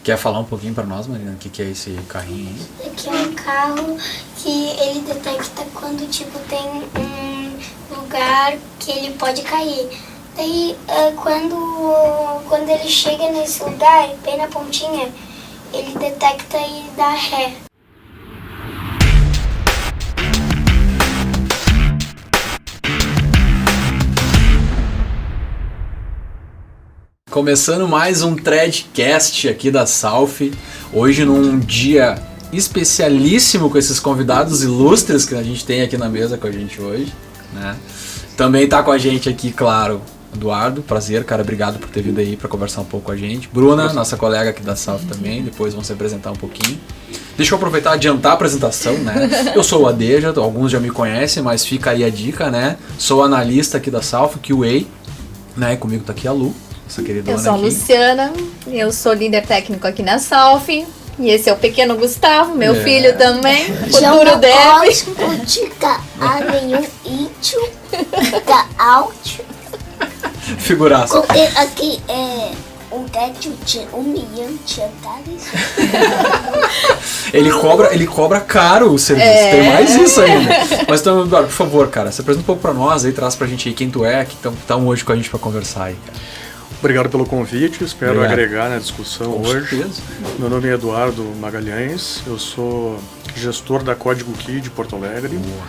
Quer falar um pouquinho para nós, Marina, o que é esse carrinho aí? Aqui é um carro que ele detecta quando, tipo, tem um lugar que ele pode cair. Daí, quando ele chega nesse lugar, bem na pontinha, ele detecta e dá ré. Começando mais um Threadcast aqui da Salf, hoje num dia especialíssimo com esses convidados ilustres que a gente tem aqui na mesa com a gente hoje, né? Também tá com a gente aqui, claro, Eduardo, prazer, cara, obrigado por ter vindo aí para conversar um pouco com a gente. Bruna, nossa colega aqui da Salf também, depois vão se apresentar um pouquinho. Deixa eu aproveitar e adiantar a apresentação, né? Eu sou o Adeja, alguns já me conhecem, mas fica aí a dica, né? Sou analista aqui da Salf, QA, né? E comigo tá aqui a Lu. Eu sou a Luciana, eu sou líder técnico aqui na Salf, e esse é o pequeno Gustavo, meu filho também, futuro dev. Figuraça. Aqui é um tédio humilhante. Ele cobra caro o serviço, tem mais isso ainda. Mas então, Eduardo, por favor, cara, se apresenta um pouco pra nós aí, traz pra gente aí quem tu é, que estão hoje com a gente pra conversar aí, cara. Obrigado pelo convite, espero agregar na discussão com hoje. Certeza. Meu nome é Eduardo Magalhães, eu sou gestor da Código Key de Porto Alegre. Boa.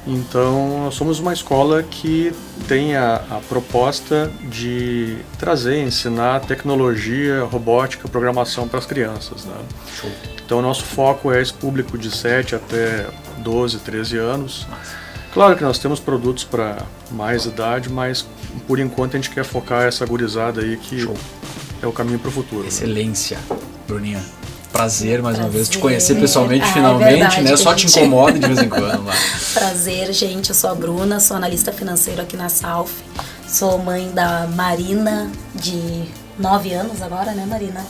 Então, nós somos uma escola que tem a proposta de trazer, ensinar tecnologia, robótica, programação para as crianças, né? Show. Então, nosso foco é esse público de 7 até 12, 13 anos. Claro que nós temos produtos para mais idade, mas por enquanto a gente quer focar essa gurizada aí que é o caminho para o futuro. Excelência, né? Bruninha. Prazer mais uma vez te conhecer pessoalmente, finalmente, verdade, né? Só te incomoda de vez em quando lá. Prazer, gente. Eu sou a Bruna, sou analista financeiro aqui na Salf. Sou mãe da Marina, de 9 anos agora, né, Marina?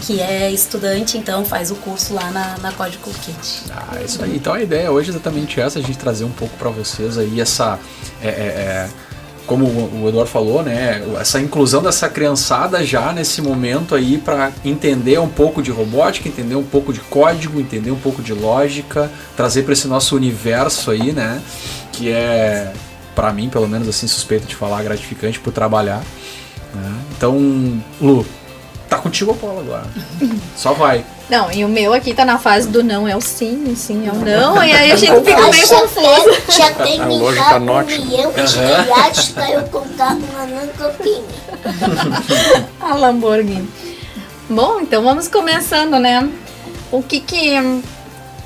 Que é estudante, então faz o curso lá na Código Kit. Ah, isso aí. Então a ideia hoje é exatamente essa, a gente trazer um pouco para vocês aí essa... como o Eduardo falou, né, essa inclusão dessa criançada já nesse momento aí para entender um pouco de robótica, entender um pouco de código, entender um pouco de lógica, trazer para esse nosso universo aí, né, que é, para mim, pelo menos assim, suspeito de falar, gratificante por trabalhar, né? Então, Lu, tá contigo a bola agora. Só vai. Não, e o meu aqui tá na fase do não é o sim, o sim é o não, e aí a gente fica meio confuso. Já tem lógica note. milhão de reais para eu comprar uma Lamborghini. A Lamborghini. Bom, então vamos começando, né?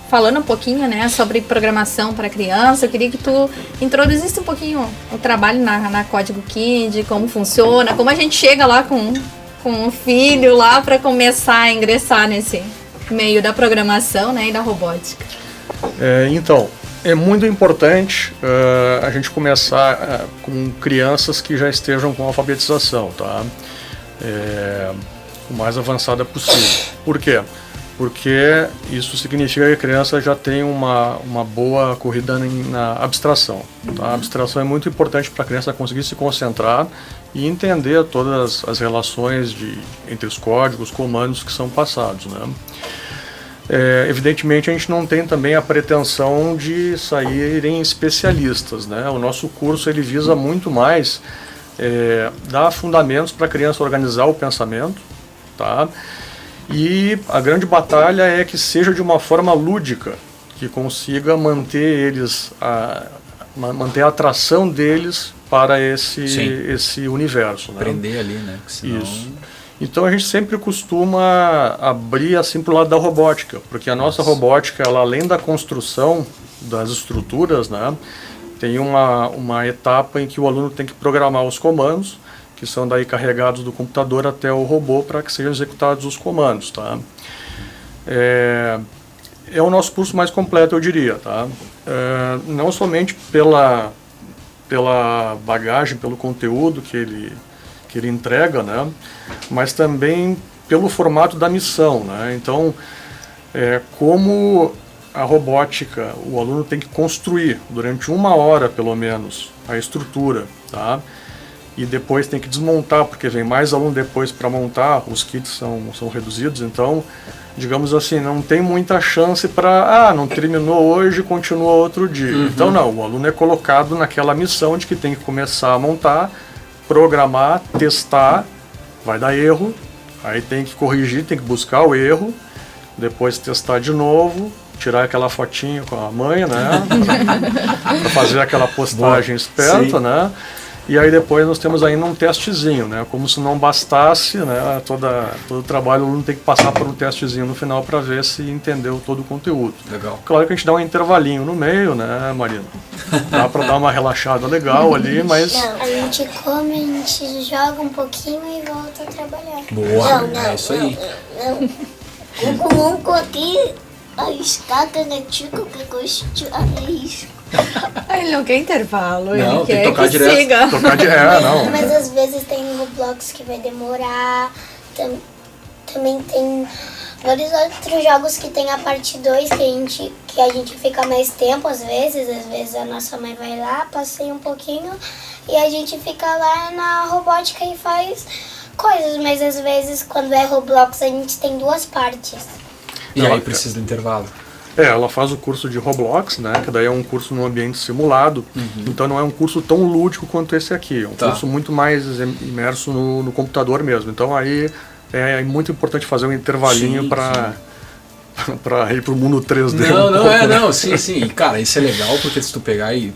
Falando um pouquinho, né, sobre programação para criança, eu queria que tu introduzisse um pouquinho o trabalho na Código Kid, como funciona, como a gente chega lá com o filho lá para começar a ingressar nesse meio da programação, né, e da robótica. Então, é muito importante a gente começar com crianças que já estejam com alfabetização, tá? O mais avançada possível. Por quê? Porque isso significa que a criança já tem uma boa corrida na abstração. Tá? A abstração é muito importante para a criança conseguir se concentrar e entender todas as relações entre os códigos, comandos que são passados, né? Evidentemente a gente não tem também a pretensão de saírem especialistas, né? O nosso curso ele visa muito mais dar fundamentos para a criança organizar o pensamento, tá? E a grande batalha é que seja de uma forma lúdica, que consiga manter manter a atração deles para esse universo, né? Aprender ali, né? Senão... Isso. Então a gente sempre costuma abrir assim para o lado da robótica, porque a nossa robótica, ela, além da construção das estruturas, né, tem uma etapa em que o aluno tem que programar os comandos, que são daí carregados do computador até o robô para que sejam executados os comandos, tá? É o nosso curso mais completo, eu diria, tá? Não somente pela bagagem, pelo conteúdo que ele entrega, né? Mas também pelo formato da missão, né? Então, como a robótica, o aluno tem que construir durante 1 hora, pelo menos, a estrutura, tá? e depois tem que desmontar, porque vem mais aluno depois para montar, os kits são reduzidos, então, digamos assim, não tem muita chance para, não terminou hoje, continua outro dia. Então não, o aluno é colocado naquela missão de que tem que começar a montar, programar, testar, vai dar erro, aí tem que corrigir, tem que buscar o erro, depois testar de novo, tirar aquela fotinha com a mãe, né, para fazer aquela postagem esperta, né. E aí depois nós temos ainda um testezinho, né? Como se não bastasse, né? Todo o trabalho o aluno tem que passar por um testezinho no final para ver se entendeu todo o conteúdo. Legal. Claro que a gente dá um intervalinho no meio, né, Marina? Dá para dar uma relaxada legal ali, mas... Não, a gente come, a gente joga um pouquinho e volta a trabalhar. Boa, é isso aí. Não aqui, a estaca antiga que gosto de isso. Ele não quer intervalo, Não, ele tem que quer tocar que direto. siga. Tocar de... não. Mas às vezes tem Roblox que vai demorar. Também tem vários outros jogos que tem a parte 2 que a gente fica mais tempo às vezes a nossa mãe vai lá, passeia um pouquinho e a gente fica lá na robótica e faz coisas, mas às vezes quando é Roblox a gente tem 2 partes. E aí precisa do intervalo. Ela faz o curso de Roblox, né? Que daí é um curso num ambiente simulado. Então não é um curso tão lúdico quanto esse aqui. É um curso muito mais imerso no computador mesmo. Então aí é muito importante fazer um intervalinho para ir pro mundo 3D. Não, sim. E, cara, isso é legal porque se tu pegar e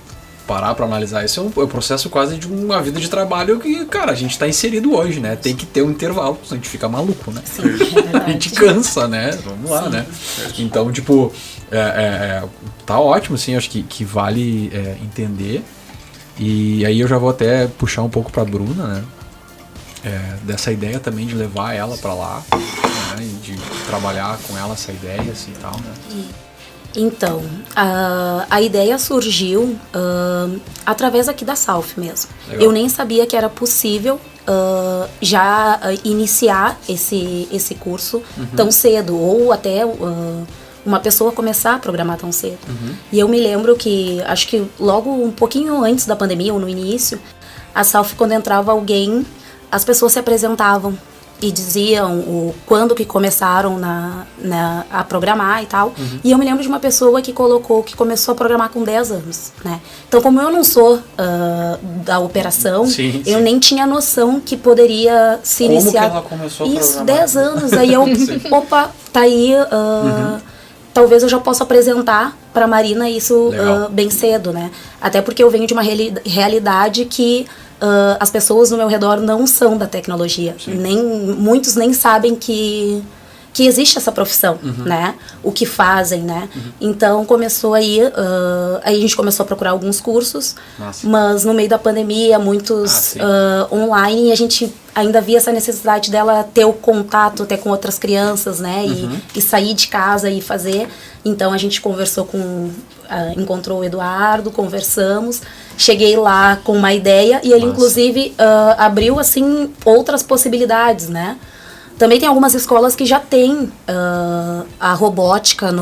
parar pra analisar, isso é um processo quase de uma vida de trabalho que, cara, a gente tá inserido hoje, né? Tem que ter um intervalo, senão a gente fica maluco, né? Sim, é verdade. A gente cansa, né? Vamos lá, né? Então, tipo, tá ótimo, assim, acho que vale entender. E aí eu já vou até puxar um pouco pra Bruna, né? Dessa ideia também de levar ela pra lá, né? E de trabalhar com ela essa ideia, assim, e tal, né? Então, a ideia surgiu através aqui da Salf mesmo. Legal. Eu nem sabia que era possível já iniciar esse curso tão cedo, ou até uma pessoa começar a programar tão cedo. E eu me lembro que, acho que logo um pouquinho antes da pandemia, ou no início, a Salf, quando entrava alguém, as pessoas se apresentavam e diziam quando que começaram a programar e tal. E eu me lembro de uma pessoa que começou a programar com 10 anos, né? Então, como eu não sou da operação, eu nem tinha noção que poderia se iniciar. Como que ela começou a Isso, programar? 10 anos. Aí eu, opa, tá aí... Talvez eu já possa apresentar para a Marina isso bem cedo, né? Até porque eu venho de uma realidade que as pessoas no meu redor não são da tecnologia. Muitos nem sabem que existe essa profissão, né? O que fazem, né? Então começou aí a gente começou a procurar alguns cursos, mas no meio da pandemia, muitos online, e a gente ainda via essa necessidade dela ter o contato até com outras crianças, né? E sair de casa e fazer. Então a gente conversou encontrou o Eduardo, conversamos, cheguei lá com uma ideia e ele inclusive abriu assim outras possibilidades, né? Também tem algumas escolas que já tem a robótica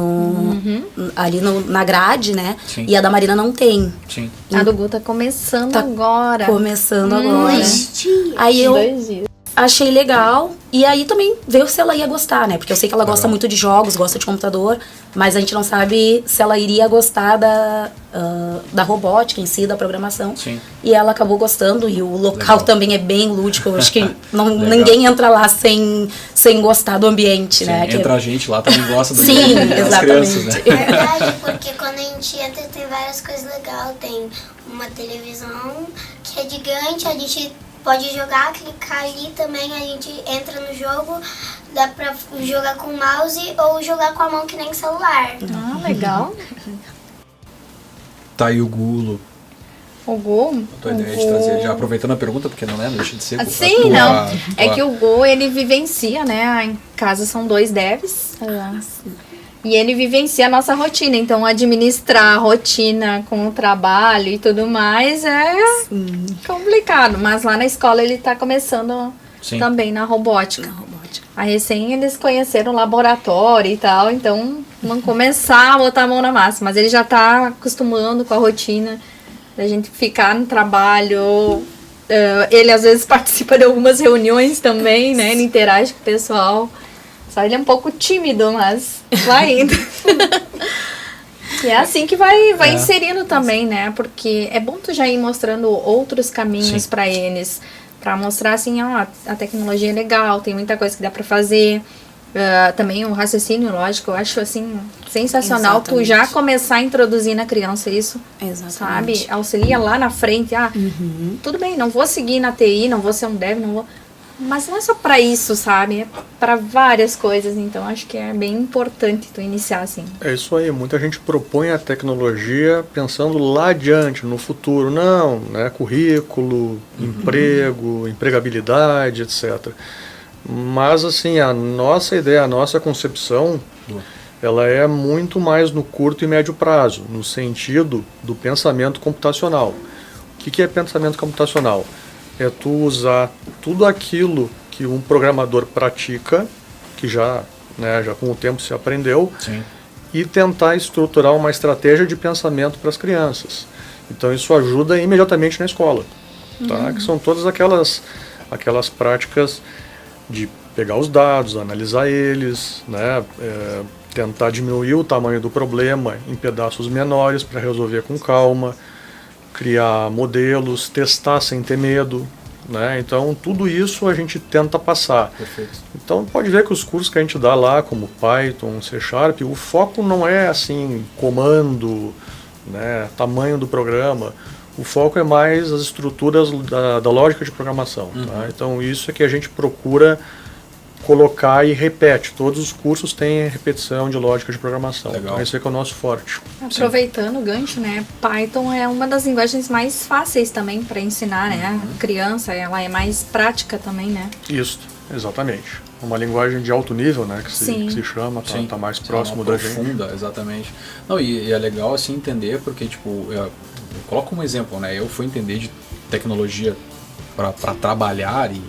ali na grade, né? Sim. E a da Marina não tem. Sim. A do Gu tá começando agora. Começando agora. 2 dias. Aí eu 2 dias. achei legal. E aí também veio se ela ia gostar, né? Porque eu sei que ela gosta muito de jogos, gosta de computador. Mas a gente não sabe se ela iria gostar da robótica em si, da programação. Sim. E ela acabou gostando. E o local também é bem lúdico. Eu acho que ninguém entra lá sem gostar do ambiente, né? Entra a gente lá, também gosta das exatamente. crianças, né? É verdade, porque quando a gente entra tem várias coisas legais. Tem uma televisão que é gigante, a gente pode jogar, clicar ali também, a gente entra no jogo, dá pra jogar com o mouse ou jogar com a mão que nem celular. Ah, legal. Tá aí o Gulo. O Gu? A tua ideia de trazer, já aproveitando a pergunta, porque não deixa de ser... Sim, não. É que o Gu, ele vivencia, né? Em casa são 2 devs. E ele vivencia a nossa rotina. Então, administrar a rotina com o trabalho e tudo mais é complicado. Mas lá na escola ele tá começando também na robótica. Aí recém eles conheceram o laboratório e tal. Então, vão começar a botar a mão na massa. Mas ele já tá acostumando com a rotina da gente ficar no trabalho Ele às vezes participa de algumas reuniões também, né? Ele interage com o pessoal. Só ele é um pouco tímido, mas vai indo. E é assim que vai inserindo também, né? Porque é bom tu já ir mostrando outros caminhos para eles. Pra mostrar assim, ó, a tecnologia é legal, tem muita coisa que dá pra fazer. Também o raciocínio lógico, eu acho assim sensacional. Exatamente. Tu já começar a introduzir na criança isso. Exatamente. Sabe? Auxilia lá na frente. Tudo bem, não vou seguir na TI, não vou ser um dev, não vou. Mas não é só pra isso, sabe? É pra várias coisas. Então acho que é bem importante tu iniciar assim. É isso aí, muita gente propõe a tecnologia pensando lá adiante, no futuro. Não, né? Currículo, emprego, empregabilidade, etc. Mas assim, a nossa ideia, a nossa concepção, ela é muito mais no curto e médio prazo, no sentido do pensamento computacional. O que é pensamento computacional? É tu usar tudo aquilo que um programador pratica, que já com o tempo se aprendeu, e tentar estruturar uma estratégia de pensamento para as crianças. Então isso ajuda imediatamente na escola, tá? Que são todas aquelas práticas de pegar os dados, analisar eles, né? Tentar diminuir o tamanho do problema em pedaços menores para resolver com calma, criar modelos, testar sem ter medo, né? Então tudo isso a gente tenta passar. Perfeito. Então pode ver que os cursos que a gente dá lá, como Python, C#, o foco não é assim comando, né, tamanho do programa. O foco é mais as estruturas da lógica de programação. Tá? Então isso é que a gente procura colocar e repete. Todos os cursos têm repetição de lógica de programação. Legal. Então esse é que é o nosso forte. Aproveitando o gancho, né? Python é uma das linguagens mais fáceis também para ensinar, né? A criança, ela é mais prática também, né? Isso, exatamente. Uma linguagem de alto nível, né? Que se chama, tá mais próximo da gente. Profunda, exatamente. Não, e é legal assim entender, porque tipo, eu coloco um exemplo, né? Eu fui entender de tecnologia para trabalhar e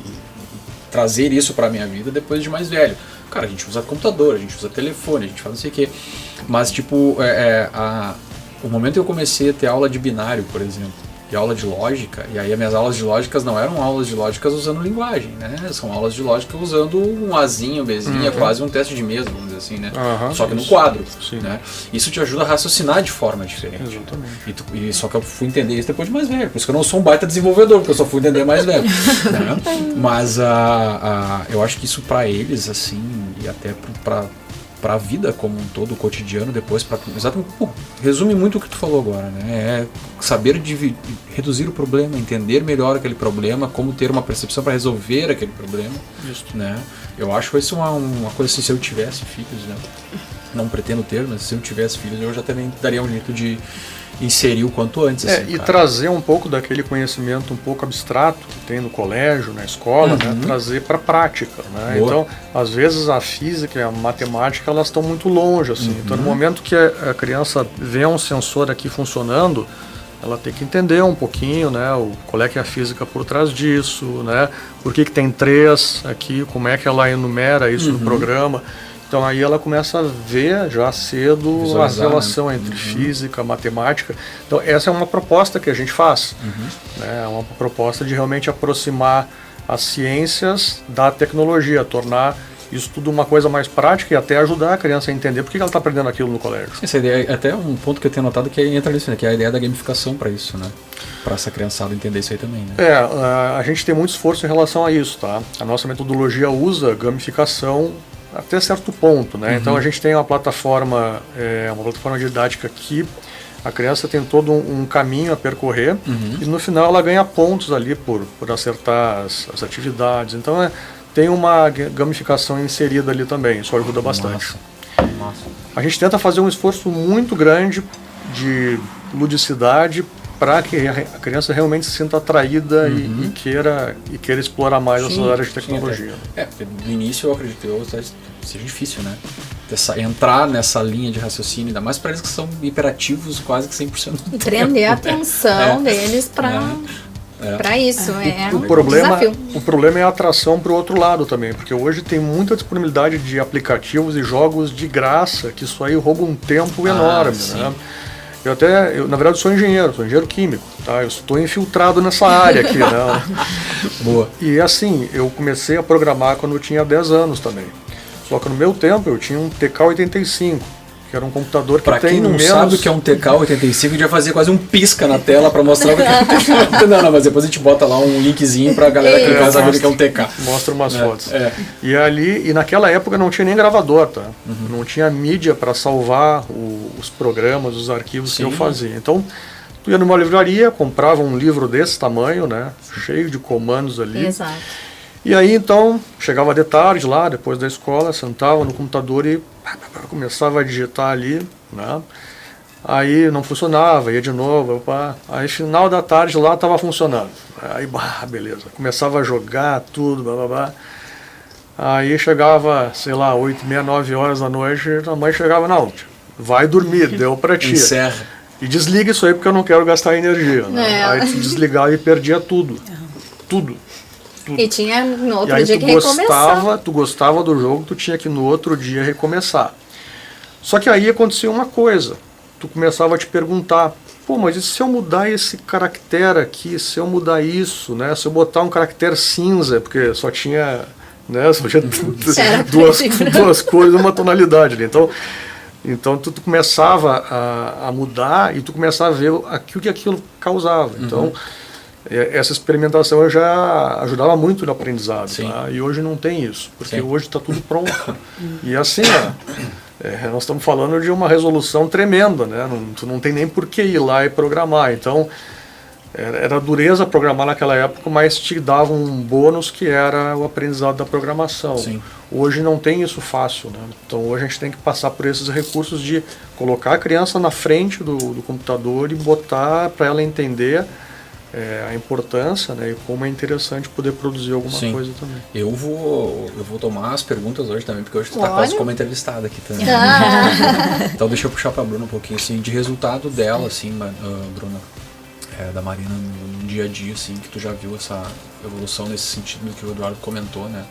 trazer isso para minha vida depois de mais velho. Cara, a gente usa computador, a gente usa telefone, a gente faz não sei o quê. Mas, tipo, o momento que eu comecei a ter aula de binário, por exemplo, e aula de lógica, e aí as minhas aulas de lógicas não eram aulas de lógicas usando linguagem, né? São aulas de lógica usando um Azinho, um Bzinho, quase um teste de mesa, vamos dizer assim, né? Só que no quadro, né? Isso te ajuda a raciocinar de forma diferente. Exatamente. E só que eu fui entender isso depois de mais velho, por isso que eu não sou um baita desenvolvedor, porque eu só fui entender mais velho. Né? Mas eu acho que isso pra eles, assim, e até para a vida como um todo, o cotidiano, depois, exatamente, resume muito o que tu falou agora, né? É saber reduzir o problema, entender melhor aquele problema, como ter uma percepção para resolver aquele problema. Isso. Né? Eu acho isso uma coisa assim, se eu tivesse filhos, né? Não pretendo ter, mas se eu tivesse filhos, eu já também daria um jeito de inserir o quanto antes. Assim, e trazer um pouco daquele conhecimento um pouco abstrato que tem no colégio, na escola, né, trazer para a prática. Né? Então, às vezes a física e a matemática elas estão muito longe. Assim. Então, no momento que a criança vê um sensor aqui funcionando, ela tem que entender um pouquinho, né, qual é que é a física por trás disso, né, por que tem 3 aqui, como é que ela enumera isso no programa. Então aí ela começa a ver já cedo a relação entre física, matemática. Então essa é uma proposta que a gente faz. Né? É uma proposta de realmente aproximar as ciências da tecnologia, tornar isso tudo uma coisa mais prática e até ajudar a criança a entender por que ela está aprendendo aquilo no colégio. Essa ideia é até um ponto que eu tenho notado que entra nisso, né? Que é a ideia da gamificação para isso, né? Para essa criançada entender isso aí também, né? A gente tem muito esforço em relação a isso, tá? A nossa metodologia usa gamificação até certo ponto, né? Então a gente tem uma plataforma didática que a criança tem todo um caminho a percorrer e no final ela ganha pontos ali por acertar as atividades. Então tem uma gamificação inserida ali também, isso ajuda bastante. Nossa. A gente tenta fazer um esforço muito grande de ludicidade para que a criança realmente se sinta atraída e queira explorar mais essas áreas de tecnologia. No início eu acredito que seja difícil, né? Entrar nessa linha de raciocínio, ainda mais para eles que são hiperativos quase que 100% do tempo. Prender a atenção deles para isso. O problema é a atração para o outro lado também, porque hoje tem muita disponibilidade de aplicativos e jogos de graça, que isso aí rouba um tempo enorme. Né? Na verdade, sou engenheiro químico, tá? Eu estou infiltrado nessa área aqui, né? Boa. E assim, eu comecei a programar quando eu tinha 10 anos também. Só que no meu tempo eu tinha um TK-85, que era um computador que Pra tem quem não menos... sabe o que é um TK-85, já fazia quase um pisca na tela pra mostrar o que é um TK. Não, mas depois a gente bota lá um linkzinho pra galera aqui em casa ver o que é um TK. Mostra umas fotos. É. E naquela época não tinha nem gravador, tá? Não tinha mídia para salvar os programas, os arquivos que eu fazia. Então, tu ia numa livraria, comprava um livro desse tamanho, né? Cheio de comandos ali. Exato. E aí, então, chegava de tarde lá, depois da escola, sentava no computador e começava a digitar ali, né? Aí não funcionava, ia de novo, aí final da tarde lá estava funcionando. Aí, beleza, começava a jogar tudo, blá, blá, blá. Aí chegava, sei lá, 8h30, 9 horas da noite, a mãe chegava, não, vai dormir, deu pra ti. Encerra. E desliga isso aí porque eu não quero gastar energia, né? Aí tu desligava e perdia tudo. Tudo. E tinha no E outro aí dia que recomeçar. tu gostava do jogo, tu tinha que no outro dia recomeçar. Só que aí acontecia uma coisa, tu começava a te perguntar, pô, mas e se eu mudar esse caractere aqui, se eu mudar isso, né? Se eu botar um caractere cinza, porque só tinha, né? Só tinha duas cores, uma tonalidade ali. Então tu começava a mudar e tu começava a ver o que aquilo causava. Então essa experimentação eu já ajudava muito no aprendizado, tá? E hoje não tem isso, porque hoje está tudo pronto. E assim, nós estamos falando de uma resolução tremenda, né? Tu não tem nem por que ir lá e programar. Então, era dureza programar naquela época, mas te dava um bônus que era o aprendizado da programação. Sim. Hoje não tem isso fácil, né? Então hoje a gente tem que passar por esses recursos de colocar a criança na frente do computador e botar para ela entender a importância, né, e como é interessante poder produzir alguma coisa também. Eu vou tomar as perguntas hoje também, porque hoje tu tá quase como entrevistada aqui também. Então deixa eu puxar pra Bruna um pouquinho, assim, de resultado dela, assim, Bruna, da Marina no dia a dia, assim, que tu já viu essa evolução nesse sentido que o Eduardo comentou, né?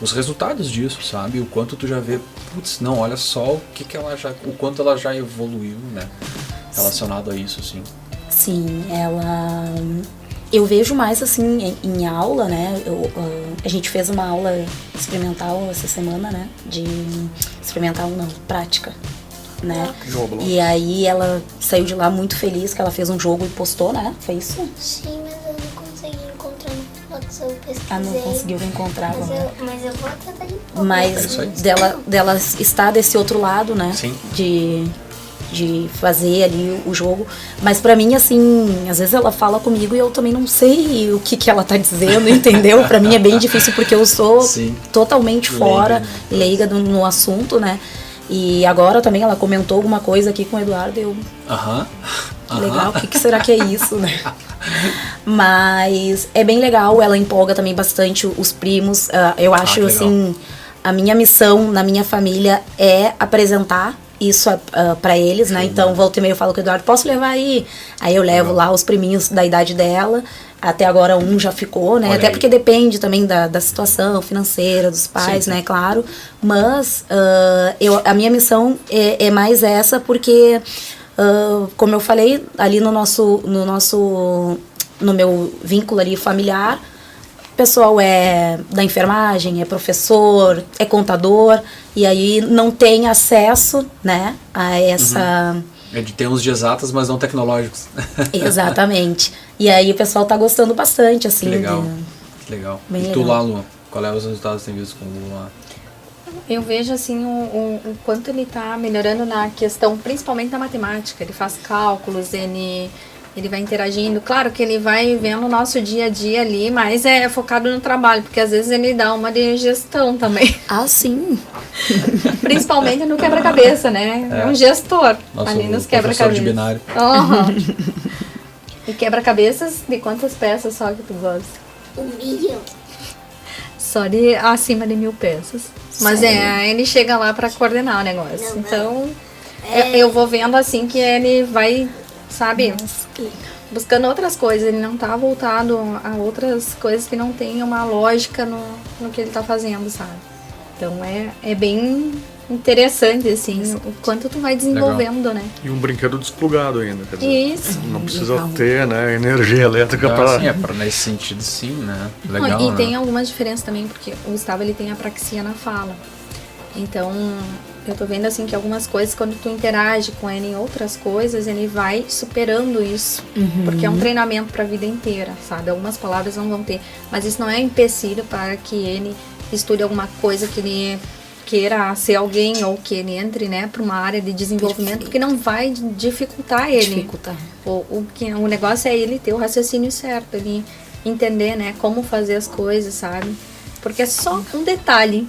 Os resultados disso, sabe? O quanto tu já vê, putz, não, olha só o quanto ela já evoluiu, né? Relacionado a isso, assim. Sim, eu vejo mais assim em aula, né? A gente fez uma aula experimental essa semana, né? Experimental não, prática, né? Jogo. E aí ela saiu de lá muito feliz que ela fez um jogo e postou, né? Foi isso? Sim, mas eu não consegui encontrar no fotos, eu pesquisei. Ah, não conseguiu encontrar, mas eu vou tentar de novo. Mas dela está desse outro lado, né? Sim. De fazer ali o jogo, mas pra mim, assim, às vezes ela fala comigo e eu também não sei o que ela tá dizendo, entendeu? Pra mim é bem difícil porque eu sou totalmente fora, leiga no assunto, né? E agora também ela comentou alguma coisa aqui com o Eduardo e eu... Legal, o que será que é isso, né? Mas é bem legal, ela empolga também bastante os primos, eu acho, assim, a minha missão na minha família é apresentar isso pra eles, né? Então, volta e meia eu falo com o Eduardo, posso levar aí? Aí eu levo lá os priminhos da idade dela. Até agora um já ficou, né? Até porque depende também da situação financeira dos pais, né? Claro. Mas a minha missão é mais essa, porque, como eu falei, ali no meu vínculo ali familiar, o pessoal é da enfermagem, é professor, é contador, e aí não tem acesso, né, a essa... É de termos de exatas, mas não tecnológicos. Exatamente. E aí o pessoal tá gostando bastante, assim. Que legal. E tu lá, Lu, qual é os resultados que tem visto com o Lu lá? Eu vejo, assim, o quanto ele tá melhorando na questão, principalmente da matemática. Ele faz cálculos, ele vai interagindo. Claro que ele vai vendo o nosso dia a dia ali, mas é focado no trabalho, porque às vezes ele dá uma de gestão também. Ah, sim. Principalmente no quebra-cabeça, né? É um gestor ali nos quebra-cabeças. De binário. E quebra-cabeças, de quantas peças só que tu gosta? 1 milhão. Só de acima de 1000 peças. Mas ele chega lá pra coordenar o negócio. Não. Então, eu vou vendo assim que ele vai... Sabe, buscando outras coisas, ele não tá voltado a outras coisas que não tem uma lógica no que ele tá fazendo, sabe? Então é bem interessante, assim, o quanto tu vai desenvolvendo, né? E um brinquedo desplugado ainda, quer dizer, Isso. não precisa ter, né, energia elétrica para... Sim, nesse sentido sim, né? Não, Legal, e né? tem algumas diferenças também, porque o Gustavo, ele tem apraxia na fala. Então, eu tô vendo, assim, que algumas coisas, quando tu interage com ele em outras coisas, ele vai superando isso. Porque é um treinamento pra vida inteira, sabe? Algumas palavras não vão ter. Mas isso não é empecilho para que ele estude alguma coisa que ele queira ser alguém ou que ele entre, né, para uma área de desenvolvimento, porque não vai dificultar ele. O negócio é ele ter o raciocínio certo, ele entender, né, como fazer as coisas, sabe? Porque é só um detalhe,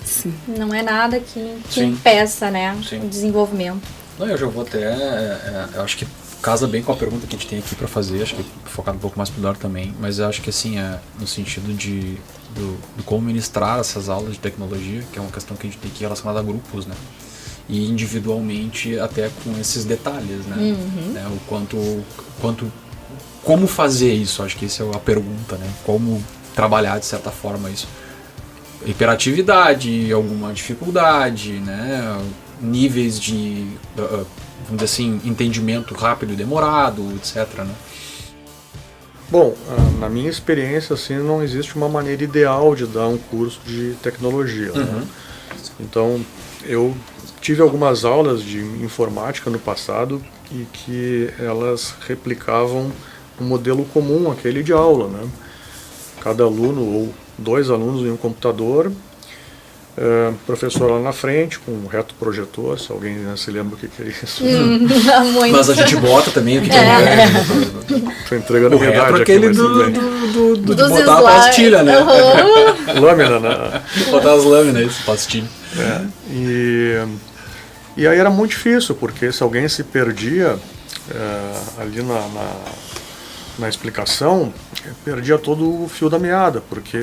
não é nada que Sim. impeça, né, Sim. o desenvolvimento. Não, eu já vou até... eu acho que casa bem com a pergunta que a gente tem aqui para fazer, acho que focado um pouco mais pro Eduardo também, mas eu acho que assim, no sentido de como ministrar essas aulas de tecnologia, que é uma questão que a gente tem aqui relacionada a grupos, né? E individualmente até com esses detalhes, né? Né? O como fazer isso, acho que essa é a pergunta, né? Como trabalhar de certa forma isso. Hiperatividade, alguma dificuldade, né? Níveis de, vamos dizer assim, entendimento rápido e demorado, etc, né? Bom, na minha experiência, assim, não existe uma maneira ideal de dar um curso de tecnologia, né? Então, eu tive algumas aulas de informática no passado e que elas replicavam um modelo comum, aquele de aula, né? Cada aluno ou 2 alunos em um computador, professor lá na frente com um reto projetor, se alguém se lembra o que é isso. Muito. Mas a gente bota também o que é Estou entregando o a retro, verdade aquele aqui, mas tudo bem. de Dos botar a slides. pastilha, né? Lâmina, né? Botar as lâminas, pastilha. E aí era muito difícil, porque se alguém se perdia ali na explicação, perdia todo o fio da meada, porque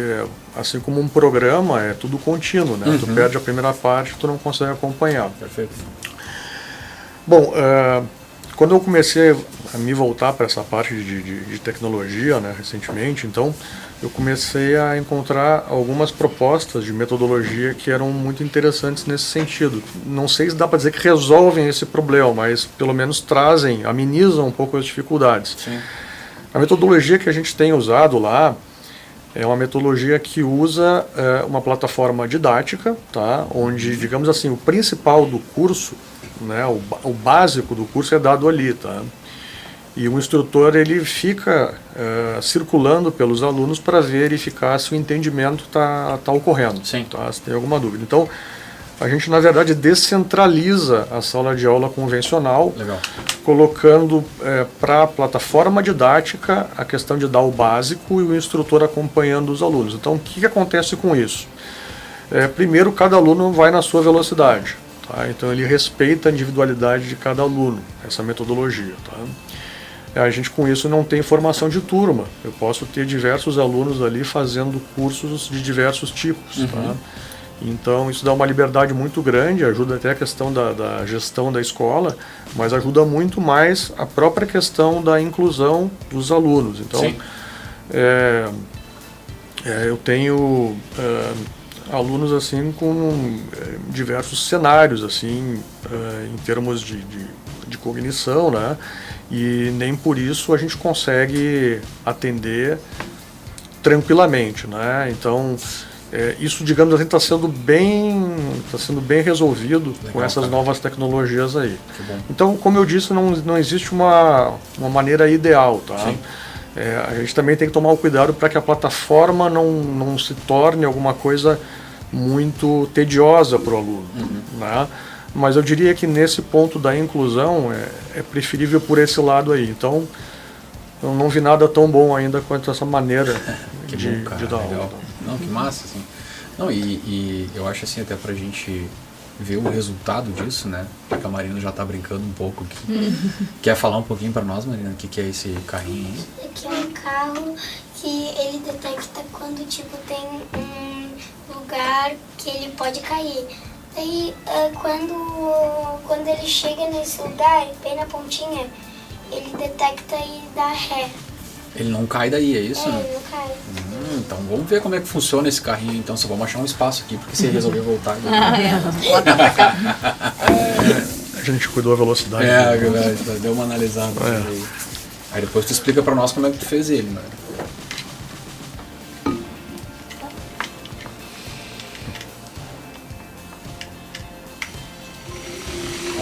assim como um programa é tudo contínuo, né? Tu perde a primeira parte, tu não consegue acompanhar. Perfeito. Bom, quando eu comecei a me voltar para essa parte de tecnologia, né, recentemente, então eu comecei a encontrar algumas propostas de metodologia que eram muito interessantes nesse sentido. Não sei se dá para dizer que resolvem esse problema, mas pelo menos amenizam um pouco as dificuldades. Sim. A metodologia que a gente tem usado lá é uma metodologia que usa uma plataforma didática, tá? Onde, digamos assim, o principal do curso, né, o básico do curso é dado ali, tá? E o instrutor ele fica circulando pelos alunos para verificar se o entendimento está ocorrendo, Sim. tá? Se tem alguma dúvida. Então, a gente, na verdade, descentraliza a sala de aula convencional, Legal. colocando para a plataforma didática a questão de dar o básico e o instrutor acompanhando os alunos. Então, o que acontece com isso? Primeiro, cada aluno vai na sua velocidade, tá? Então, ele respeita a individualidade de cada aluno, essa metodologia, tá? A gente, com isso, não tem formação de turma. Eu posso ter diversos alunos ali fazendo cursos de diversos tipos, tá? Então, isso dá uma liberdade muito grande, ajuda até a questão da gestão da escola, mas ajuda muito mais a própria questão da inclusão dos alunos. Então, eu tenho alunos assim com diversos cenários, assim, em termos de cognição, né? E nem por isso a gente consegue atender tranquilamente, né? Então, isso, digamos assim, está sendo bem resolvido. Legal, com essas novas tecnologias aí. Então, como eu disse, não existe uma maneira ideal, tá? Sim. A gente também tem que tomar o cuidado para que a plataforma não se torne alguma coisa muito tediosa para o aluno, né? Mas eu diria que nesse ponto da inclusão é preferível por esse lado aí. Então, eu não vi nada tão bom ainda quanto essa maneira de dar aula. Não, que massa, assim. Não, e eu acho assim, até pra gente ver o resultado disso, né? Porque a Marina já tá brincando um pouco aqui. Quer falar um pouquinho pra nós, Marina, o que é esse carrinho aí? Esse aqui é um carro que ele detecta quando, tipo, tem um lugar que ele pode cair. Daí, quando ele chega nesse lugar, bem na pontinha, ele detecta e dá ré. Ele não cai daí, é isso? Ele não cai. Então vamos ver como é que funciona esse carrinho. Então só vamos achar um espaço aqui, porque se ele resolver voltar... Bota pra cá. A gente cuidou a velocidade. Deu uma analisada. Aí depois tu explica pra nós como é que tu fez ele, né?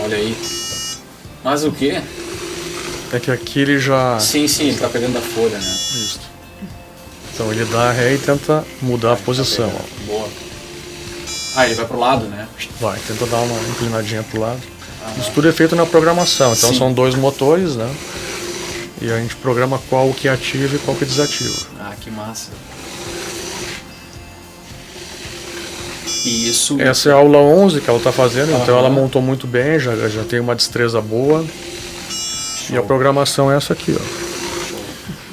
Olha aí. Mas o quê? É que aqui ele já... Sim, ele tá pegando a folha, né? Isso. Então ele dá ré e tenta mudar a posição. Ó. Boa. Ah, ele vai pro lado, né? Vai, tenta dar uma inclinadinha pro lado. Isso tudo é feito na programação, então são 2 motores, né? E a gente programa qual que ativa e qual que desativa. Ah, que massa. E isso... Essa é a aula 11 que ela está fazendo, então ela montou muito bem, já tem uma destreza boa. Show. E a programação é essa aqui, ó.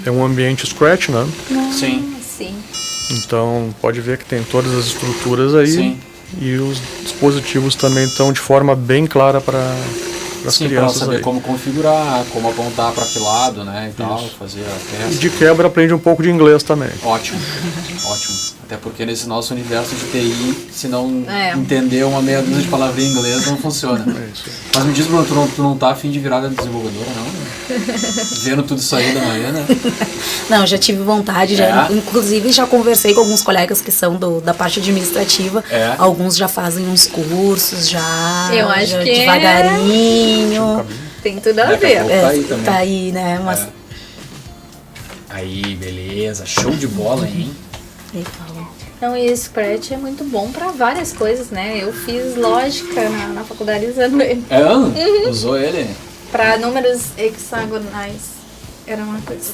É um ambiente Scratch, né? Sim. Sim. Então pode ver que tem todas as estruturas aí. Sim. E os dispositivos também estão de forma bem clara para as Sim, pra crianças saber aí. como configurar, como apontar para que lado, né, e tal, fazer a E testa. de quebra aprende um pouco de inglês também. Ótimo, ótimo. Até porque nesse nosso universo de TI, se não É. entender uma meia dúzia de palavrinha em inglês, não funciona. É isso. Mas me diz, Bruno, tu não tá afim de virar desenvolvedora, não? Vendo tudo isso aí da manhã, né? Não, já tive vontade, inclusive já conversei com alguns colegas que são da parte administrativa. É. Alguns já fazem uns cursos, já, Eu acho já que devagarinho. Tem tudo a Daqui a ver. pouco tá aí também. Tá aí, né? Mas Aí, beleza. Show de bola, hein? Ele falou. Então, e Scratch é muito bom para várias coisas, né? Eu fiz lógica na faculdade usando ele. Usou ele? Para números hexagonais. Era uma coisa.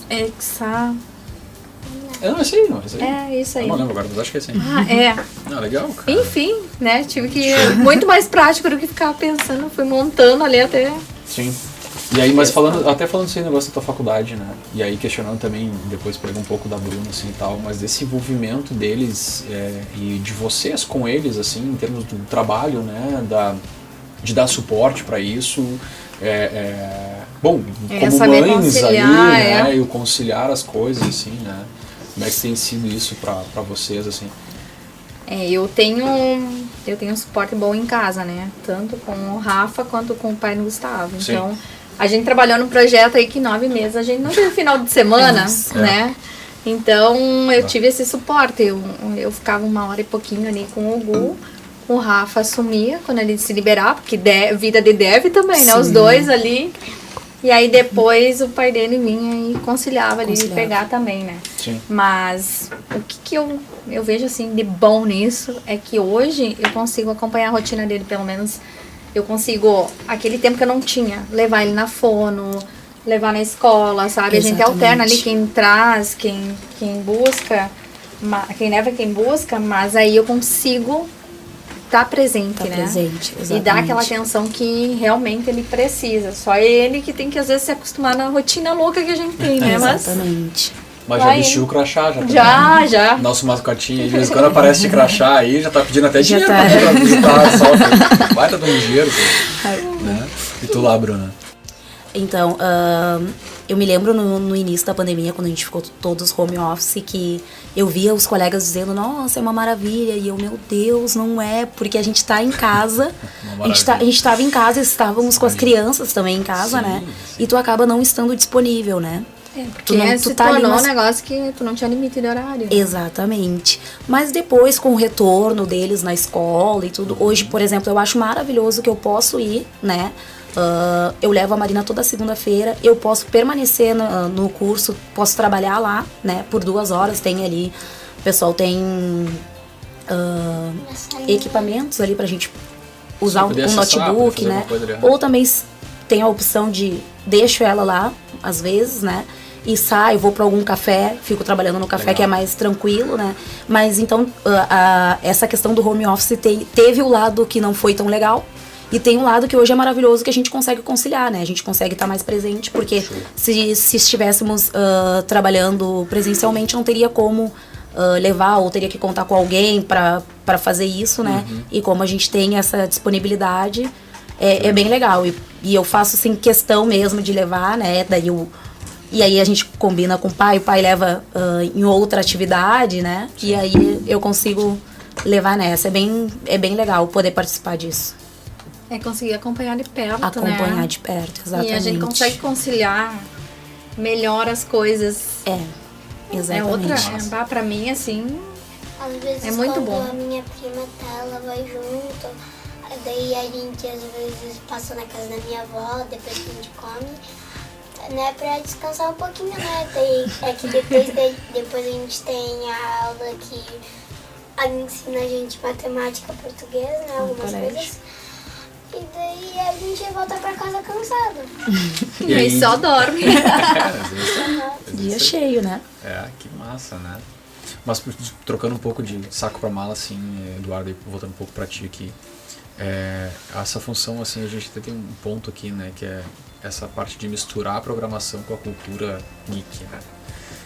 Não, esse aí, não. Esse aí. É, isso aí. Eu não lembro agora, mas acho que é esse aí. Ah, é. Não, legal, cara. Enfim, né? Tive que ir muito mais prático do que ficar pensando. Fui montando ali até. Sim. E aí, mas até falando desse negócio da tua faculdade, né? E aí questionando também, depois pega um pouco da Bruna, assim, e tal, mas desse envolvimento deles e de vocês com eles, assim, em termos do trabalho, né? De dar suporte para isso. Bom, como saber mães ali, conciliar, né? E o conciliar as coisas, assim, né? Como é que tem sido isso para vocês, assim? Eu tenho um suporte bom em casa, né? Tanto com o Rafa quanto com o pai do Gustavo. Sim. Então, a gente trabalhou num projeto aí que 9 meses a gente não teve final de semana, né? Então, eu tive esse suporte. Eu ficava 1 hora e pouquinho ali com o Gu. O Rafa assumia quando ele se liberar, porque vida de dev também, né? Os dois ali. E aí depois o pai dele vinha e conciliava ali de pegar também, né? Sim. Mas o que eu vejo assim de bom nisso é que hoje eu consigo acompanhar a rotina dele, pelo menos eu consigo, aquele tempo que eu não tinha, levar ele na fono, levar na escola, sabe? Exatamente. A gente alterna ali quem traz, quem busca, quem leva quem busca, mas aí eu consigo estar presente, Tá né? presente, E dar aquela exatamente. atenção que realmente ele precisa. Só ele que tem que às vezes se acostumar na rotina louca que a gente tem, né? Exatamente. Mas já Vai, vestiu o crachá, já. Já. Nosso mascotinho, de vez em quando aparece de crachá aí, já tá pedindo até Já dinheiro tá. pra visitar, só. Vai tá dando dinheiro, né? E tu lá, Bruna? Então, eu me lembro no início da pandemia, quando a gente ficou todos home office, que eu via os colegas dizendo, nossa, é uma maravilha. E eu, meu Deus, não é, porque a gente tá em casa. a gente tava em casa, estávamos com as crianças também em casa, Sim, né? sim. E tu acaba não estando disponível, né? Porque se tornou um negócio que tu não tinha limite de horário. Exatamente. Mas depois, com o retorno deles na escola e tudo, hoje, por exemplo, eu acho maravilhoso que eu posso ir, né? Eu levo a Marina toda segunda-feira, eu posso permanecer no curso, posso trabalhar lá, né? Por 2 horas, tem ali, o pessoal tem equipamentos ali pra gente usar um poder acessar, notebook, poder fazer né? alguma coisa ali. Ou também tem a opção de deixo ela lá, às vezes, né? E saio, vou para algum café, fico trabalhando no café, Legal. que é mais tranquilo, né? Mas então, essa questão do home office teve o lado que não foi tão legal. E tem um lado que hoje é maravilhoso, que a gente consegue conciliar, né? A gente consegue estar mais presente, porque se estivéssemos trabalhando presencialmente, não teria como levar, ou teria que contar com alguém para fazer isso, né? E como a gente tem essa disponibilidade, é bem legal. E eu faço, assim, questão mesmo de levar, né? Daí E aí a gente combina com o pai leva em outra atividade, né? E aí eu consigo levar nessa. É bem legal poder participar disso. É conseguir acompanhar de perto, Acompanhar né? de perto, exatamente. E a gente consegue conciliar melhor as coisas. Exatamente. Pra mim, assim, Às vezes É muito quando bom. a minha prima tá, ela vai junto. Daí a gente às vezes passa na casa da minha avó, depois que a gente come, né, pra descansar um pouquinho, né? É que depois a gente tem a aula que ensina a gente matemática, português, né? Algumas coisas. E daí a gente volta pra casa cansado. e aí só dorme. Dia cheio, né? Que massa, né? Mas trocando um pouco de saco pra mala, assim, Eduardo, e voltando um pouco pra ti aqui, essa função, assim, a gente tem um ponto aqui, né, que é essa parte de misturar a programação com a cultura geek, né?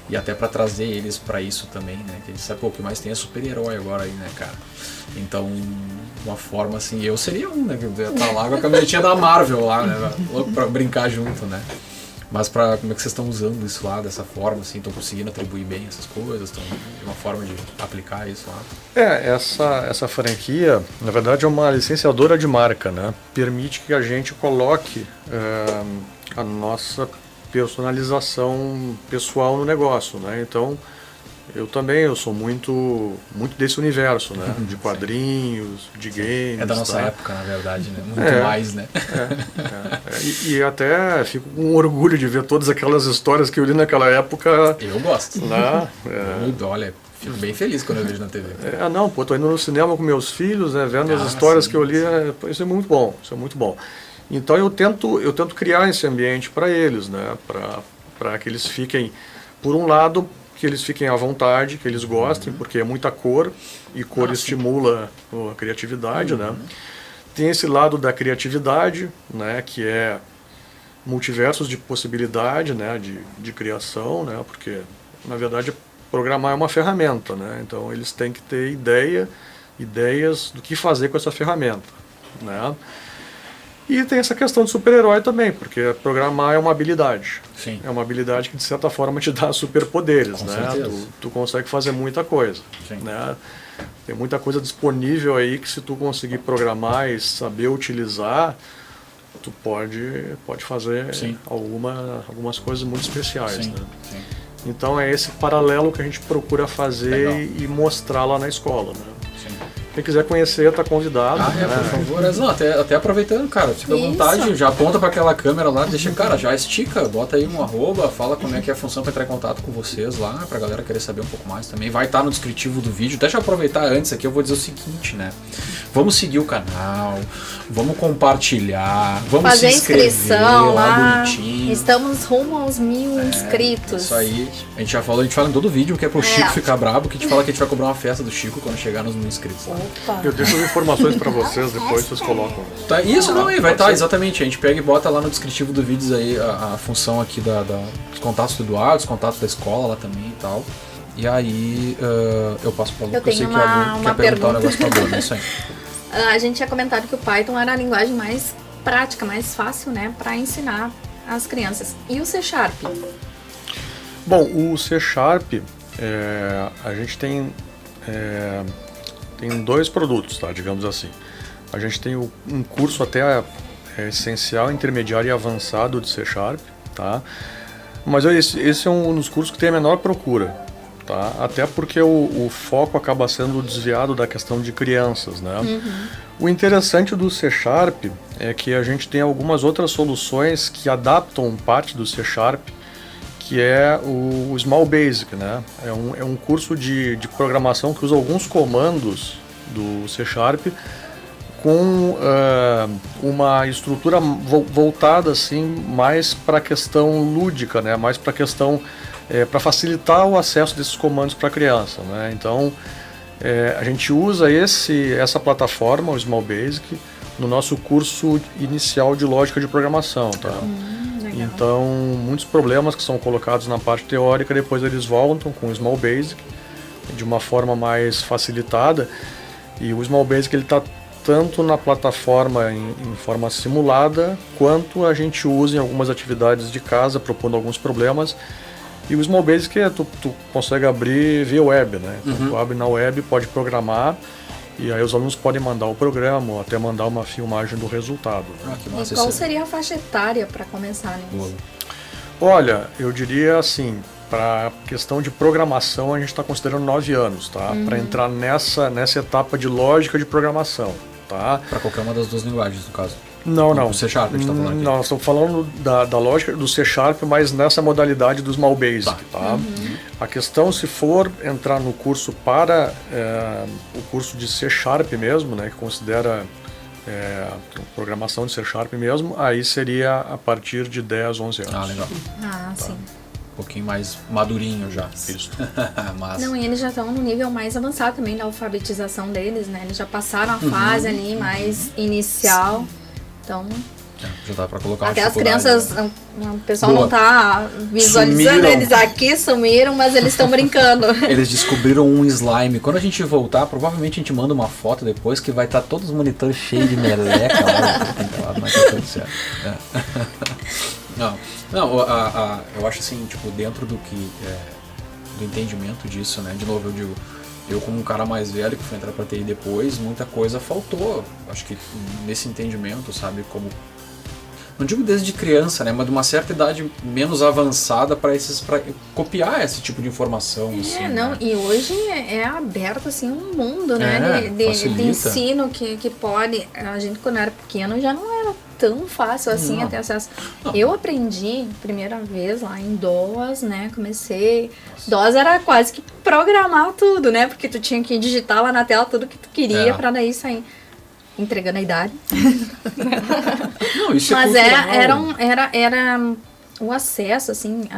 E até pra trazer eles pra isso também, né? Que a gente sabe, pô, o que mais tem é super-herói agora aí, né, cara? Então, uma forma assim, eu seria um, né? Que eu ia estar lá com a camisetinha da Marvel lá, né? Louco pra brincar junto, né? Mas como é que vocês estão usando isso lá dessa forma, assim? Estão conseguindo atribuir bem essas coisas? Estão de uma forma de aplicar isso lá? Essa franquia, na verdade, é uma licenciadora de marca, né? Permite que a gente coloque a nossa personalização pessoal no negócio, né? Então, eu sou muito desse universo, né? De quadrinhos, de games. É da nossa época, na verdade, né? Muito mais, né? E até fico com orgulho de ver todas aquelas histórias que eu li naquela época. Eu gosto. Né? Olha, fico bem feliz quando eu vejo na TV. Tô indo no cinema com meus filhos, né? Vendo as histórias que eu li, isso é muito bom, Então eu tento criar esse ambiente para eles, né? Para que eles fiquem, por um lado, que eles fiquem à vontade, que eles gostem, porque é muita cor, e cor estimula a criatividade, né? Tem esse lado da criatividade, né? Que é multiversos de possibilidade, né? De criação, né? Porque, na verdade, programar é uma ferramenta, né? Então eles têm que ter ideias do que fazer com essa ferramenta, né? E tem essa questão de super-herói também, porque programar é uma habilidade. Sim. É uma habilidade que, de certa forma, te dá superpoderes, Com né? certeza. Tu consegue fazer muita coisa, Sim. né? Tem muita coisa disponível aí que, se tu conseguir programar e saber utilizar, tu pode fazer algumas coisas muito especiais, Sim. né? Sim. Então é esse paralelo que a gente procura fazer e mostrar lá na escola, né? Sim. Quem quiser conhecer, tá convidado. Por favor. Não, até aproveitando, cara, fica à vontade, já aponta para aquela câmera lá, deixa, cara, já estica, bota aí um @, fala como é que é a função para entrar em contato com vocês lá, pra galera querer saber um pouco mais também. Vai estar no descritivo do vídeo. Deixa eu aproveitar antes aqui, eu vou dizer o seguinte, né? Vamos seguir o canal, vamos compartilhar, vamos fazer se inscrever inscrição lá. bonitinho. Estamos rumo aos 1000 inscritos. Isso aí, a gente fala em todo vídeo que é pro Chico ficar brabo, que a gente fala que a gente vai cobrar uma festa do Chico quando chegar nos 1000 inscritos lá. Opa! Eu deixo as informações para vocês, depois vocês colocam. Tá, isso não, vai estar, exatamente. A gente pega e bota lá no descritivo do vídeo aí a função aqui dos contatos do Eduardo, os contatos da escola lá também e tal. E aí eu passo pra Lu, porque eu sei que a Lu quer perguntar um negócio pra Lu, é isso aí. A gente tinha comentado que o Python era a linguagem mais prática, mais fácil, né, para ensinar as crianças. E o C#? Bom, o C#, a gente tem dois produtos, tá, digamos assim. A gente tem um curso até essencial, intermediário e avançado de C#, tá? Mas esse é um dos cursos que tem a menor procura, tá? Até porque o foco acaba sendo desviado da questão de crianças, né? O interessante do C# é que a gente tem algumas outras soluções que adaptam parte do C#, que é o Small Basic, né? É um curso de programação que usa alguns comandos do C# com uma estrutura voltada assim mais para a questão lúdica, né? Mais para a questão para facilitar o acesso desses comandos para a criança, né? Então a gente usa essa plataforma, o Small Basic, no nosso curso inicial de lógica de programação, tá? Então, muitos problemas que são colocados na parte teórica, depois eles voltam com o Small Basic, de uma forma mais facilitada. E o Small Basic está tanto na plataforma em forma simulada, quanto a gente usa em algumas atividades de casa, propondo alguns problemas. E o Small Basic tu consegue abrir via web, né? Então tu abre na web, pode programar, e aí os alunos podem mandar o programa ou até mandar uma filmagem do resultado. Que E massa, qual isso seria a faixa etária para começar nisso? Boa. Olha, eu diria assim, para questão de programação a gente está considerando 9 anos, tá? Para entrar nessa etapa de lógica de programação, tá? Para qualquer uma das duas linguagens, no caso. Não. O C# a gente tá falando aqui. Não, nós estamos falando da lógica do C#, mas nessa modalidade do Small Basic, tá? A questão, se for entrar no curso para o curso de C# mesmo, né, que considera programação de C# mesmo, aí seria a partir de 10, 11 anos. Ah, legal. Ah, sim. Um pouquinho mais madurinho já. Isso. Massa. Não, e eles já estão no nível mais avançado também da alfabetização deles, né? Eles já passaram a fase ali mais inicial. Então, Já dá pra colocar uma até as dificuldade, crianças, né? o pessoal Boa. não tá visualizando Sumiram. eles aqui, sumiram, mas eles estão brincando. Eles descobriram um slime. Quando a gente voltar, provavelmente a gente manda uma foto depois que vai estar todos os monitores cheios de meleca lá, mas tá tudo certo. Não, eu acho assim, tipo, dentro do entendimento disso, né? De novo, eu digo, eu como um cara mais velho que foi entrar pra TI depois, muita coisa faltou. Acho que nesse entendimento, sabe, como... Não digo desde criança, né? Mas de uma certa idade menos avançada para copiar esse tipo de informação. Assim, Não, né? e hoje é aberto assim um mundo, né? De facilita. ensino que pode. A gente quando era pequeno já não era tão fácil assim Não. ter acesso. Não. Eu aprendi primeira vez lá em DOS, né? Comecei. DOS era quase que programar tudo, né? Porque tu tinha que digitar lá na tela tudo que tu queria para daí sair. Entregando a idade. Não, isso Mas cultural. era o acesso, assim,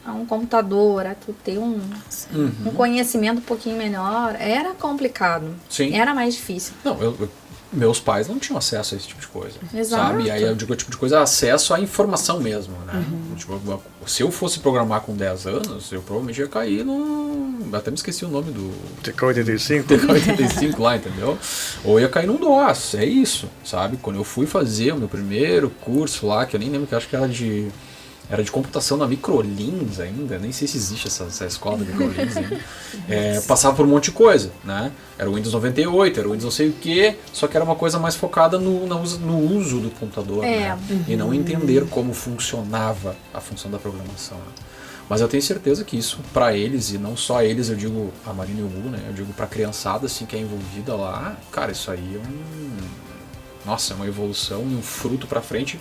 a um computador, a tu ter um conhecimento um pouquinho melhor, era complicado. Sim. Era mais difícil. Não, meus pais não tinham acesso a esse tipo de coisa. Exato. Sabe? E aí eu digo o tipo de coisa, acesso à informação mesmo, né? Tipo, se eu fosse programar com 10 anos, eu provavelmente ia cair num... Até me esqueci o nome do... TK85? TK85 lá, entendeu? Ou ia cair num DOS, é isso, sabe? Quando eu fui fazer o meu primeiro curso lá, que eu nem lembro, que eu acho que era de computação na Microlins ainda, nem sei se existe essa escola da Microlins ainda. Passava por um monte de coisa, né? Era o Windows 98, era o Windows não sei o que, só que era uma coisa mais focada no uso do computador, né? E não entender como funcionava a função da programação. Né? Mas eu tenho certeza que isso, para eles, e não só eles, eu digo a Marina e o Gu, né? Eu digo pra criançada assim, que é envolvida lá, cara, isso aí é uma evolução e um fruto pra frente.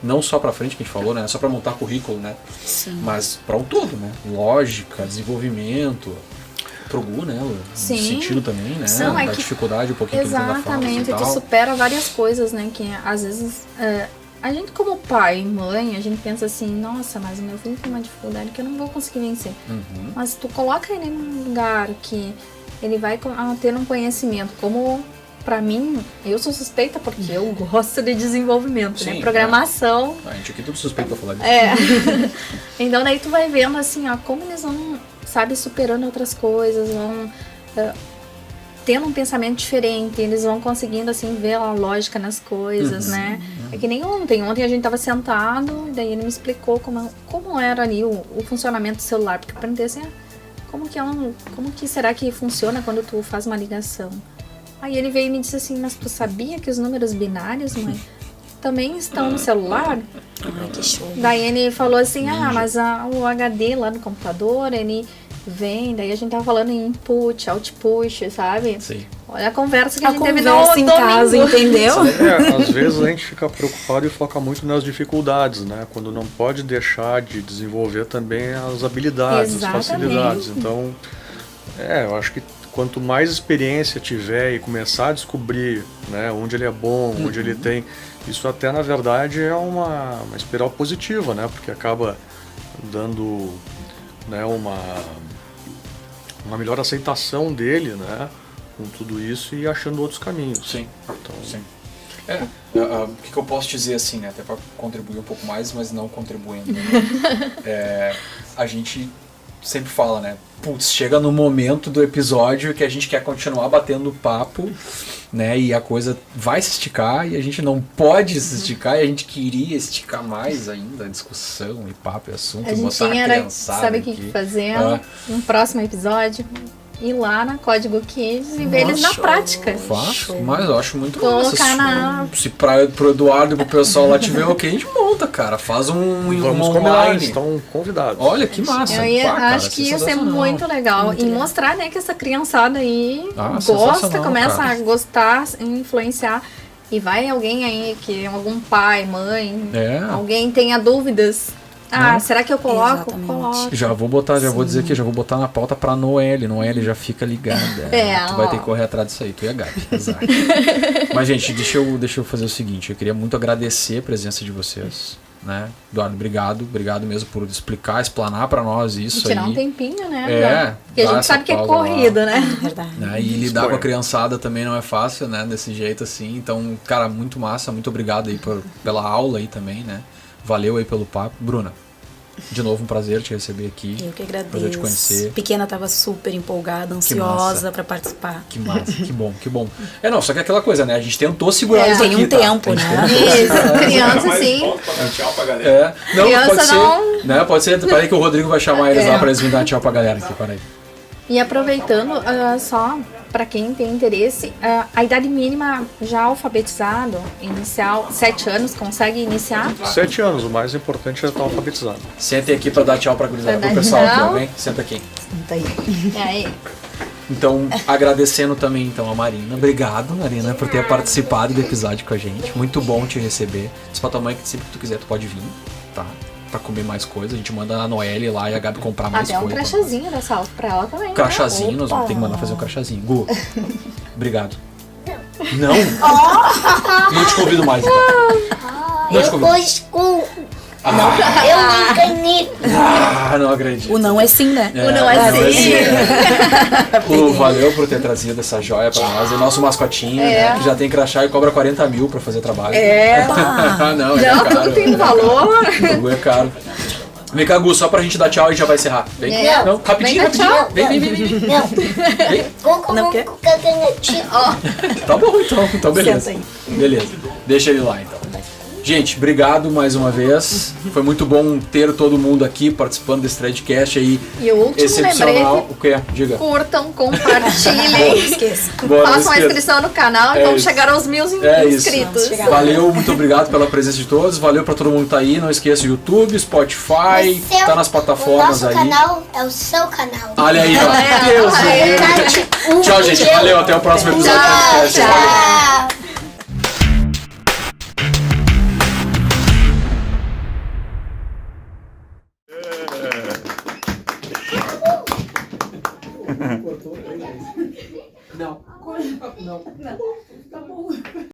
Não só pra frente que a gente falou, né? Só pra montar currículo, né? Sim. Mas para o todo, né? Lógica, desenvolvimento. Pro Gu, né? No Sim. sentido também, né? Não, é da que- dificuldade um pouquinho que ele tem da fala e Exatamente, tu tal. supera várias coisas, né? Que às vezes a gente como pai e mãe, a gente pensa assim, nossa, mas o meu filho tem uma dificuldade que eu não vou conseguir vencer. Mas tu coloca ele num lugar que ele vai ter um conhecimento, como pra mim, eu sou suspeita porque eu gosto de desenvolvimento, Sim, né? Programação. A gente aqui tudo suspeito pra falar disso. Então daí tu vai vendo assim, ó, como eles vão, sabe, superando outras coisas, vão tendo um pensamento diferente, eles vão conseguindo assim ver a lógica nas coisas, né? É que nem ontem a gente tava sentado, daí ele me explicou como era ali o funcionamento do celular, porque eu perguntei assim, como que será que funciona quando tu faz uma ligação? Aí ele veio e me disse assim, mas tu sabia que os números binários, mãe, também estão no celular? Ai, que show. Daí ele falou assim, mas o HD lá no computador, ele vem, daí a gente tava falando em input, output, sabe? Sim. Olha a conversa que a A gente teve no conversa em casa, domingo. entendeu? Às vezes a gente fica preocupado e foca muito nas dificuldades, né? Quando não pode deixar de desenvolver também as habilidades, Exatamente. as facilidades. Então, eu acho que quanto mais experiência tiver e começar a descobrir, né, onde ele é bom, onde ele tem, isso até na verdade é uma espiral positiva, né? Porque acaba dando, né, uma melhor aceitação dele, né, com tudo isso e achando outros caminhos. Sim. Então, Sim. O que eu posso dizer assim, né? Até para contribuir um pouco mais, mas não contribuindo. Né? A gente sempre fala, né? Putz, chega no momento do episódio que a gente quer continuar batendo papo, né? E a coisa vai se esticar e a gente não pode se esticar e a gente queria esticar mais ainda a discussão e papo e assunto. A gente botar tinha, sabe o que aqui. fazer? Ah. Um próximo episódio, ir lá na Código Kids e ver eles na Show. prática. Faço, mas eu acho muito Colocar massa. Se pro Eduardo e pro pessoal lá tiver ok, a gente monta, cara. Faz Vamos um combinar, online. estão convidados. Olha que massa. Pá, Acho cara, que ia ser sensacional. muito legal. E mostrar, né, que essa criançada aí Ah, gosta, sensacional, começa cara. a gostar, influenciar. E vai alguém aí, que algum pai, mãe, É. alguém tenha dúvidas. Ah, será que eu coloco? Exatamente. Coloco. Já vou botar, já vou dizer aqui, já vou botar na pauta pra Noelle. Noelle já fica ligada. É, Tu vai ó. ter que correr atrás disso aí, tu e a Gabi. Exato. Mas, gente, deixa eu fazer o seguinte. Eu queria muito agradecer a presença de vocês. Né? Eduardo, obrigado mesmo por explicar, explanar pra nós isso Tirar aí. um tempinho, né? É, Porque a dá gente essa sabe que é pausa lá. corrida, né? Verdade. Né? E lidar com a criançada também não é fácil, né? Desse jeito assim. Então, cara, muito massa. Muito obrigado aí pela aula aí também, né? Valeu aí pelo papo. Bruna, de novo um prazer te receber aqui. Eu que agradeço. Prazer te conhecer. Pequena tava super empolgada, massa. ansiosa pra participar. Que massa, que bom, que bom. É, não, só que é aquela coisa, né? A gente tentou segurar É, isso tem aqui, um tá? tempo, A gente né? tentou Isso, segurar. criança Mais assim. volta pra dar tchau pra galera. É. Não, Criança pode ser. não- Né? Pode ser. Peraí que o Rodrigo vai chamar eles lá pra eles virem dar tchau pra galera aqui, peraí. E aproveitando, só para quem tem interesse, a idade mínima já alfabetizado, inicial, 7 anos, consegue iniciar? 7 anos, o mais importante é estar alfabetizado. Sentem aqui pra dar tchau pra gurizada, Pra pro dar pessoal aqui, tchau. ó. Vem, senta aqui. Então, E aí? Então, agradecendo também então a Marina. Obrigado, Marina, por ter participado do episódio com a gente. Muito bom te receber. Diz pra tua mãe que sempre que tu quiser tu pode vir, tá? Pra comer mais coisas. A gente manda a Noelle lá e a Gabi comprar mais Até um coisa. crachazinho da Salto pra ela também. né? Crachazinho, nós vamos Opa! ter que mandar fazer um crachazinho. Gu, obrigado. Não? Não te convido mais, então. Não te Eu convido. vou escuro. Eu me enganei. Ah, não acredito. o não é sim, né? O não é sim. Lu, valeu por ter trazido essa joia pra nós. É nosso mascotinho, né? Que já tem crachá e cobra 40 mil pra fazer trabalho. É. Não, é Não, caro. tudo tem valor. O Gu é caro. Vem cá, Gu, só pra gente dar tchau e já vai encerrar. Vem. É. Não, rapidinho, Vem dar rapidinho. tchau. Vem. Não, vou comer Não um quer? caganhatinho. Tá bom, então beleza. Senta Beleza. Deixa ele lá, então. Gente, obrigado mais uma vez. Foi muito bom ter todo mundo aqui participando desse threadcast aí. E o último Excepcional. lembrete, O que? Diga. curtam, compartilhem. Esqueça. Boa, não Façam a esqueça. inscrição no canal e É vamos isso. chegar aos 1000 É isso. inscritos. Vamos chegar. Valeu, muito obrigado pela presença de todos. Valeu pra todo mundo que tá aí. Não esqueça o YouTube, Spotify, Seu- tá nas plataformas o nosso aí. canal é o seu canal. Olha aí, ó. É, Deus olha aí. do céu. Tchau, gente. Valeu, até o próximo episódio do podcast. Valeu. Tchau.